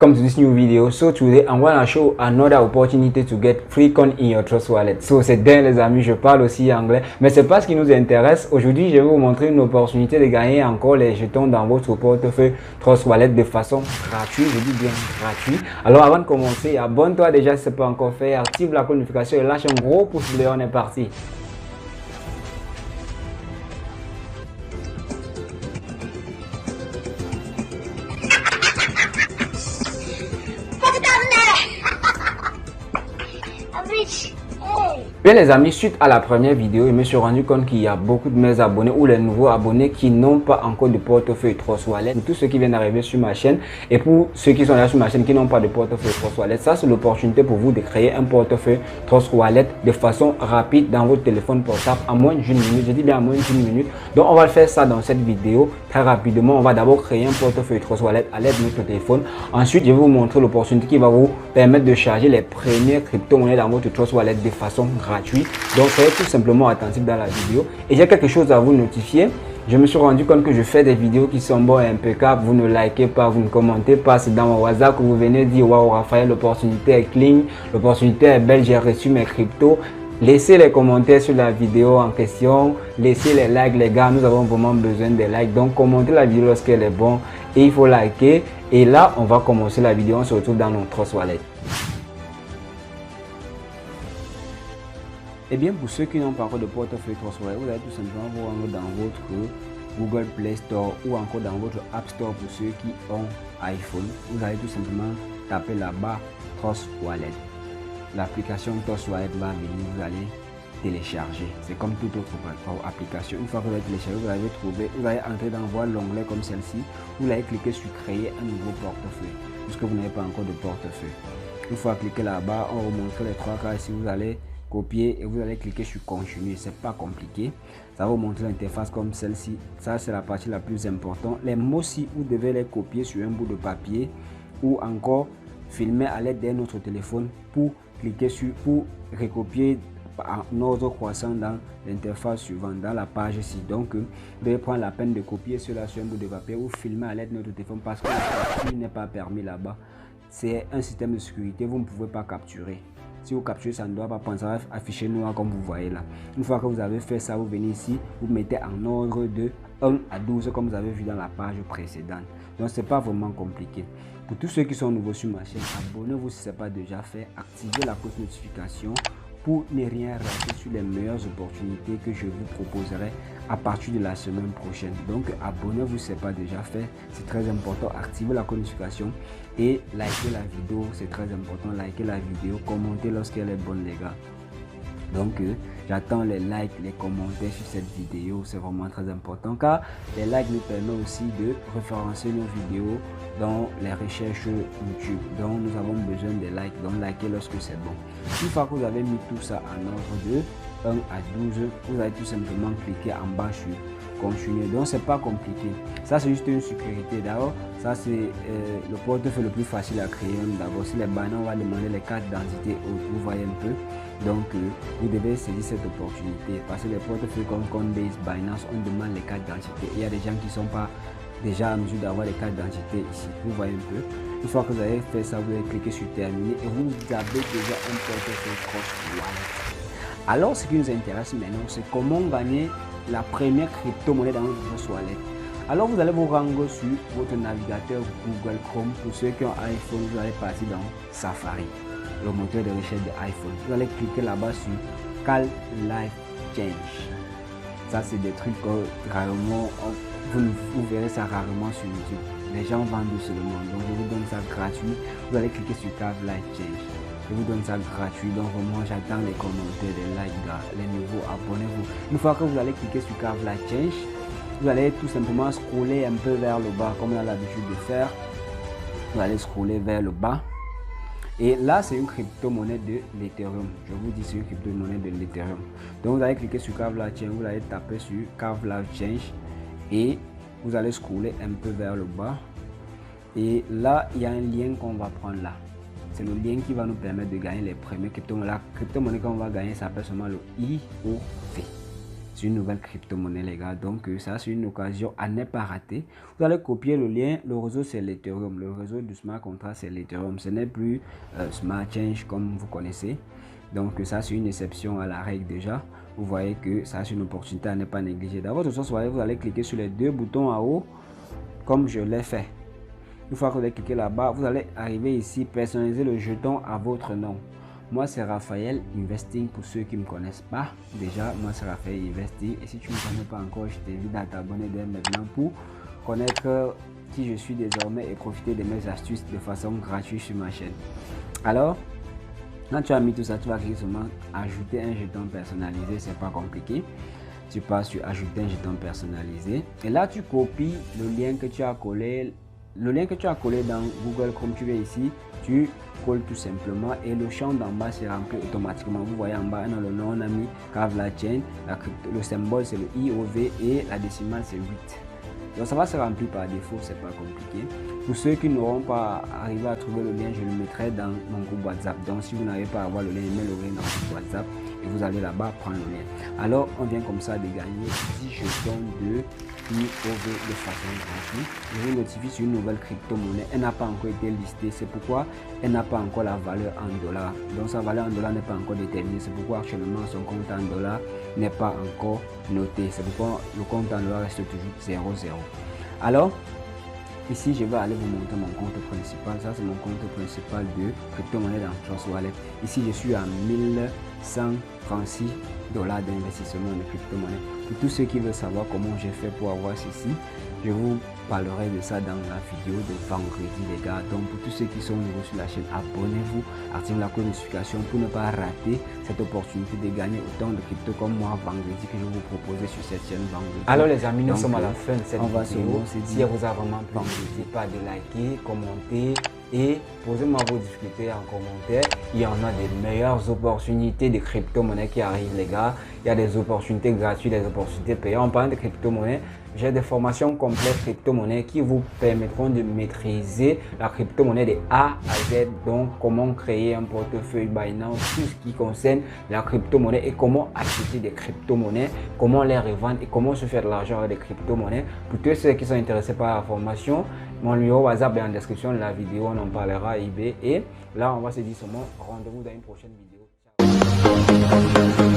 Welcome to this new video. So today I'm gonna show another opportunity to get free coin in your Trust Wallet. So c'est dingue les amis, je parle aussi anglais, mais c'est pas ce qui nous intéresse. Aujourd'hui, je vais vous montrer une opportunité de gagner encore les jetons dans votre portefeuille Trust Wallet de façon gratuite. Je dis bien gratuit. Alors avant de commencer, abonne-toi déjà si ce n'est pas encore fait, active la notification et lâche un gros pouce bleu. On est parti. Bien les amis, suite à la première vidéo, je me suis rendu compte qu'il y a beaucoup de mes abonnés ou les nouveaux abonnés qui n'ont pas encore de portefeuille Trust Wallet. Pour tous ceux qui viennent d'arriver sur ma chaîne et pour ceux qui sont là sur ma chaîne qui n'ont pas de portefeuille Trust Wallet, ça c'est l'opportunité pour vous de créer un portefeuille Trust Wallet de façon rapide dans votre téléphone portable en moins d'une minute. Je dis bien en moins d'une minute. Donc on va le faire ça dans cette vidéo très rapidement. On va d'abord créer un portefeuille Trust Wallet à l'aide de notre téléphone. Ensuite, je vais vous montrer l'opportunité qui va vous permettre de charger les premières crypto-monnaies dans votre Trust Wallet de façon gratuite. Donc soyez tout simplement attentif dans la vidéo. Et j'ai quelque chose à vous notifier. Je me suis rendu compte que je fais des vidéos qui sont bonnes et impeccables. Vous ne likez pas, vous ne commentez pas. C'est dans mon WhatsApp que vous venez dire waouh Raphaël, l'opportunité est clean, l'opportunité est belle, j'ai reçu mes cryptos. Laissez les commentaires sur la vidéo en question, laissez les likes les gars, nous avons vraiment besoin des likes. Donc commentez la vidéo lorsqu'elle est bonne et il faut liker. Et là, on va commencer la vidéo, on se retrouve dans notre Trust Wallet. Et bien pour ceux qui n'ont pas encore de portefeuille Trust Wallet, vous allez tout simplement vous rendre dans votre Google Play Store ou encore dans votre App Store pour ceux qui ont iPhone. Vous allez tout simplement taper là-bas Trust Wallet. L'application Trust Wallet va venir, vous allez télécharger. C'est comme toute autre application. Une fois que vous avez téléchargé, vous allez entrer dans l'onglet comme celle-ci. Vous allez cliquer sur créer un nouveau portefeuille puisque vous n'avez pas encore de portefeuille. Une fois cliqué là-bas, on vous montre les trois cas ici. Vous allez copier et vous allez cliquer sur continuer. C'est pas compliqué, ça va vous montrer l'interface comme celle-ci. Ça c'est la partie la plus importante. Les mots ci vous devez les copier sur un bout de papier ou encore filmer à l'aide d'un autre téléphone pour cliquer sur pour recopier en ordre croissant dans l'interface suivante dans la page ici. Donc vous devez prendre la peine de copier cela sur un bout de papier ou filmer à l'aide de notre téléphone parce que la capture n'est pas permis là-bas. C'est un système de sécurité, vous ne pouvez pas capturer. Si vous capturez, ça ne doit pas prendre, ça va afficher noir comme vous voyez là. Une fois que vous avez fait ça, vous venez ici, vous mettez en ordre de 1 à 12 comme vous avez vu dans la page précédente. Donc c'est pas vraiment compliqué. Pour tous ceux qui sont nouveaux sur ma chaîne, abonnez-vous si ce n'est pas déjà fait, activez la cloche notification pour ne rien rater sur les meilleures opportunités que je vous proposerai à partir de la semaine prochaine. Donc abonnez-vous si ce n'est pas déjà fait, c'est très important. Activez la notification et likez la vidéo, c'est très important. Likez la vidéo, commentez lorsqu'elle est bonne les gars. Donc j'attends les likes, les commentaires sur cette vidéo, c'est vraiment très important car les likes nous permettent aussi de référencer nos vidéos dans les recherches YouTube. Donc nous avons besoin des likes, donc likez lorsque c'est bon. Une fois que vous avez mis tout ça en ordre de 1 à 12, vous allez tout simplement cliquer en bas sur continuer. Donc c'est pas compliqué, ça c'est juste une sécurité. D'abord ça c'est le portefeuille le plus facile à créer. D'abord si les Binance, on va demander les cartes d'identité, vous voyez un peu. Donc vous devez saisir cette opportunité parce que les portefeuilles comme Coinbase, Binance, on demande les cartes d'identité. Il y a des gens qui ne sont pas déjà en mesure d'avoir les cartes d'identité ici, vous voyez un peu. Une fois que vous avez fait ça, vous allez cliquer sur terminer et vous avez déjà un portefeuille Trust Wallet. Alors ce qui nous intéresse maintenant, c'est comment gagner la première crypto-monnaie dans votre Trust Wallet. Alors vous allez vous rendre sur votre navigateur Google Chrome. Pour ceux qui ont iPhone, vous allez partir dans Safari, le moteur de recherche de iPhone. Vous allez cliquer là-bas sur Call Life Change. Ça c'est des trucs que rarement vous verrez ça rarement sur YouTube. Les gens vendent seulement. Donc je vous donne ça gratuit. Vous allez cliquer sur Call Life Change. Je vous donne ça gratuit. Donc vraiment j'attends les commentaires, les likes, gars, les nouveaux, abonnez-vous. Une fois que vous allez cliquer sur Call Life Change, vous allez tout simplement scroller un peu vers le bas comme on a l'habitude de faire. Vous allez scroller vers le bas. Et là, c'est une crypto-monnaie de l'Ethereum. Je vous dis, c'est une crypto-monnaie de l'Ethereum. Donc, vous allez cliquer sur Carve Life Change. Vous allez taper sur Carve Life Change. Et vous allez scroller un peu vers le bas. Et là, il y a un lien qu'on va prendre là. C'est le lien qui va nous permettre de gagner les premiers crypto-monnaies. La crypto-monnaie qu'on va gagner s'appelle seulement le IOV. c'est une nouvelle crypto-monnaie les gars. Donc ça c'est une occasion à ne pas rater. Vous allez copier le lien. Le réseau c'est l'Ethereum. Le réseau du smart contract c'est l'Ethereum. Ce n'est plus Smart Change comme vous connaissez. Donc ça c'est une exception à la règle déjà. Vous voyez que ça c'est une opportunité à ne pas négliger. D'abord vous allez cliquer sur les deux boutons en haut comme je l'ai fait. Une fois que vous allez cliquer là-bas, vous allez arriver ici, personnaliser le jeton à votre nom. Moi, c'est Raphaël Investing pour ceux qui ne me connaissent pas. Déjà, moi, c'est Raphaël Investing. Et si tu ne me connais pas encore, je t'invite à t'abonner dès maintenant pour connaître qui je suis désormais et profiter de mes astuces de façon gratuite sur ma chaîne. Alors, quand tu as mis tout ça, tu vas cliquer seulement ajouter un jeton personnalisé. C'est pas compliqué. Tu passes sur ajouter un jeton personnalisé. Et là, tu copies le lien que tu as collé. Le lien que tu as collé dans Google Chrome, tu viens ici, tu colles tout simplement et le champ d'en bas se remplit automatiquement. Vous voyez en bas, dans le nom, on a mis Kavla Chain, le symbole c'est le IOV et la décimale c'est 8. Donc ça va se remplir par défaut, c'est pas compliqué. Pour ceux qui n'auront pas arrivé à trouver le lien, je le mettrai dans mon groupe WhatsApp. Donc si vous n'arrivez pas à avoir le lien, mettez le lien dans le groupe WhatsApp et vous allez là-bas prendre le lien. Alors on vient comme ça de gagner 10 jetons de IOV de façon gratuite. Je vous notifie sur une nouvelle crypto-monnaie. Elle n'a pas encore été listée. C'est pourquoi elle n'a pas encore la valeur en dollars. Donc sa valeur en dollars n'est pas encore déterminée. C'est pourquoi actuellement son compte en dollars n'est pas encore noté. C'est pourquoi le compte en dollars reste toujours 0,0. Alors, ici, je vais aller vous montrer mon compte principal. Ça, c'est mon compte principal de crypto-monnaie dans Trust Wallet. Ici, je suis à 1136 $ d'investissement de crypto-monnaie. Pour tous ceux qui veulent savoir comment j'ai fait pour avoir ceci, je vous parlerai de ça dans la vidéo de vendredi les gars. Donc pour tous ceux qui sont nouveaux sur la chaîne, abonnez-vous, activez la cloche de notification pour ne pas rater cette opportunité de gagner autant de crypto comme moi vendredi que je vais vous proposer sur cette chaîne vendredi. Alors les amis, nous sommes à la fin de cette Si vidéo. Si elle vous a vraiment plu, n'hésitez pas de liker, commenter et posez-moi vos difficultés en commentaire. Il y en a des meilleures opportunités de crypto-monnaie qui arrivent les gars. Il y a des opportunités gratuites, des opportunités payantes. En parlant de crypto-monnaie, j'ai des formations complètes crypto-monnaie qui vous permettront de maîtriser la crypto-monnaie de A à Z. Donc, comment créer un portefeuille Binance, tout ce qui concerne la crypto-monnaie et comment acheter des crypto-monnaies, comment les revendre et comment se faire de l'argent avec des crypto-monnaies. Pour tous ceux qui sont intéressés par la formation, mon numéro WhatsApp est en description de la vidéo, on en parlera à eBay. Et là, on va se dire seulement rendez-vous dans une prochaine vidéo. Ciao.